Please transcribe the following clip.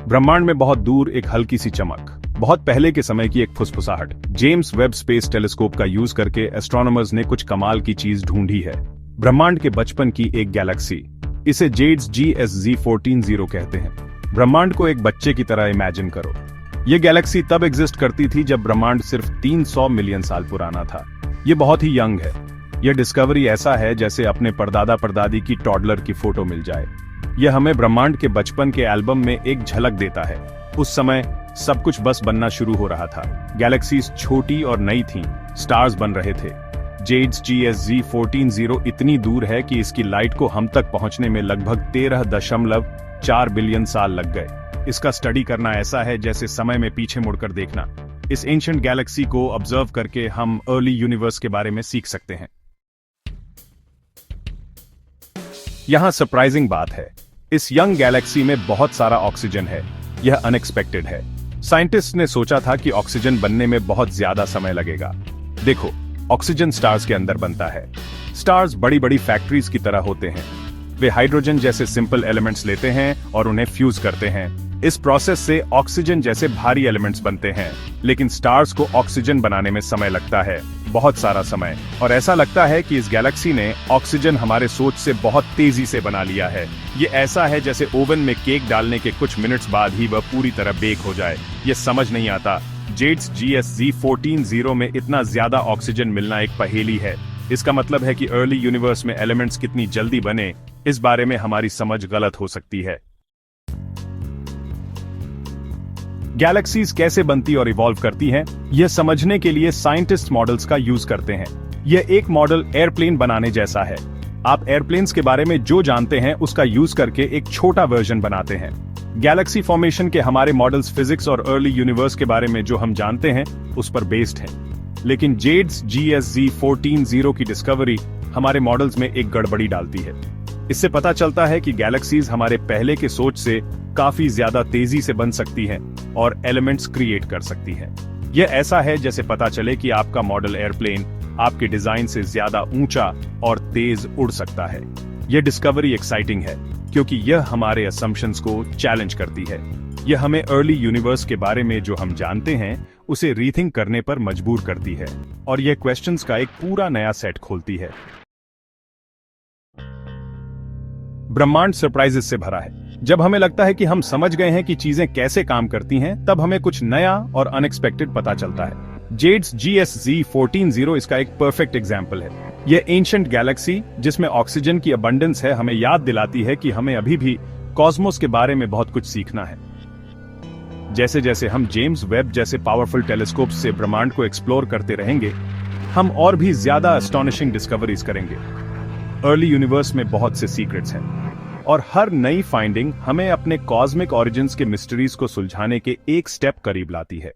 ब्रह्मांड में बहुत दूर एक हल्की सी चमक, बहुत पहले के समय की एक फुसफुसाहट। जेम्स वेब स्पेस टेलीस्कोप का यूज करके एस्ट्रोनॉमर्स ने कुछ कमाल की चीज ढूंढी है। ब्रह्मांड के बचपन की एक गैलेक्सी, इसे जेड्स GSZ 14-0 कहते हैं। ब्रह्मांड को एक बच्चे की तरह इमेजिन करो। ये गैलेक्सी तब एग्जिस्ट करती थी जब ब्रह्मांड सिर्फ 300 मिलियन साल पुराना था। ये बहुत ही यंग है। यह डिस्कवरी ऐसा है जैसे अपने परदादा परदादी की टॉडलर की फोटो मिल जाए। यह हमें ब्रह्मांड के बचपन के एल्बम में एक झलक देता है। उस समय सब कुछ बस बनना शुरू हो रहा था। गैलेक्सीज छोटी और नई थीं, स्टार्स बन रहे थे। जेड्स GSZ 14-0 इतनी दूर है कि इसकी लाइट को हम तक पहुंचने में लगभग 13.4 बिलियन साल लग गए। इसका स्टडी करना ऐसा है जैसे समय में पीछे मुड़कर देखना। इस एंशिएंट गैलेक्सी को ऑब्जर्व करके हम अर्ली यूनिवर्स के बारे में सीख सकते हैं। यहां सरप्राइजिंग बात है, इस यंग गैलेक्सी में बहुत सारा ऑक्सीजन है। यह अनएक्सपेक्टेड है। साइंटिस्ट ने सोचा था कि ऑक्सीजन बनने में बहुत ज्यादा समय लगेगा। देखो, ऑक्सीजन स्टार्स के अंदर बनता है। स्टार्स बड़ी बड़ी फैक्ट्रीज की तरह होते हैं। वे हाइड्रोजन जैसे सिंपल एलिमेंट्स लेते हैं और उन्हें फ्यूज करते हैं। इस प्रोसेस से ऑक्सीजन जैसे भारी एलिमेंट्स बनते हैं। लेकिन स्टार्स को ऑक्सीजन बनाने में समय लगता है, बहुत सारा समय। और ऐसा लगता है कि इस गैलेक्सी ने ऑक्सीजन हमारे सोच से बहुत तेजी से बना लिया है। ये ऐसा है जैसे ओवन में केक डालने के कुछ मिनट्स बाद ही वह पूरी तरह बेक हो जाए। ये समझ नहीं आता। जेड्स GSZ 14-0 में इतना ज्यादा ऑक्सीजन मिलना एक पहेली है। इसका मतलब है कि अर्ली यूनिवर्स में एलिमेंट्स कितनी जल्दी बने, इस बारे में हमारी समझ गलत हो सकती है। गैलेक्सीज कैसे बनती और इवॉल्व करती हैं, यह समझने के लिए साइंटिस्ट मॉडल्स का यूज करते हैं। यह एक मॉडल एयरप्लेन बनाने जैसा है। आप एयरप्लेन्स के बारे में जो जानते हैं उसका यूज करके एक छोटा वर्जन बनाते हैं। गैलेक्सी फॉर्मेशन के हमारे मॉडल्स फिजिक्स और अर्ली यूनिवर्स के बारे में जो हम जानते हैं उस पर बेस्ड हैं। लेकिन जेड्स GSZ 14-0 की डिस्कवरी हमारे मॉडल्स में एक गड़बड़ी डालती है। इससे पता चलता है कि गैलेक्सीज हमारे पहले के सोच से काफी ज्यादा तेजी से बन सकती हैं और एलिमेंट्स क्रिएट कर सकती हैं। यह ऐसा है जैसे पता चले कि आपका मॉडल एयरप्लेन आपके डिजाइन से ज्यादा ऊंचा और तेज उड़ सकता है। यह डिस्कवरी एक्साइटिंग है क्योंकि यह हमारे असम्पशंस को चैलेंज करती है। यह हमें अर्ली यूनिवर्स के बारे में जो हम जानते हैं उसे रीथिंक करने पर मजबूर करती है और यह क्वेश्चंस का एक पूरा नया सेट खोलती है। ब्रह्मांड सरप्राइजेस से भरा है। जब हमें लगता है कि हम समझ गए हैं कि चीजें कैसे काम करती हैं, तब हमें कुछ नया और अनएक्सपेक्टेड पता चलता है। जेड्स GSZ 14-0 इसका एक परफेक्ट एग्जाम्पल है। यह एंशिएंट गैलेक्सी जिसमें ऑक्सीजन की अबंडेंस है, हमें याद दिलाती है कि हमें अभी भी कॉस्मोस के बारे में बहुत कुछ सीखना है। जैसे जैसे हम जेम्स वेब जैसे पावरफुल टेलीस्कोप से ब्रह्मांड को एक्सप्लोर करते रहेंगे, हम और भी ज्यादा एस्टोनिशिंग डिस्कवरीज करेंगे। अर्ली यूनिवर्स में बहुत से सीक्रेट्स हैं और हर नई फाइंडिंग हमें अपने कॉस्मिक ओरिजिन्स के मिस्ट्रीज को सुलझाने के एक स्टेप करीब लाती है।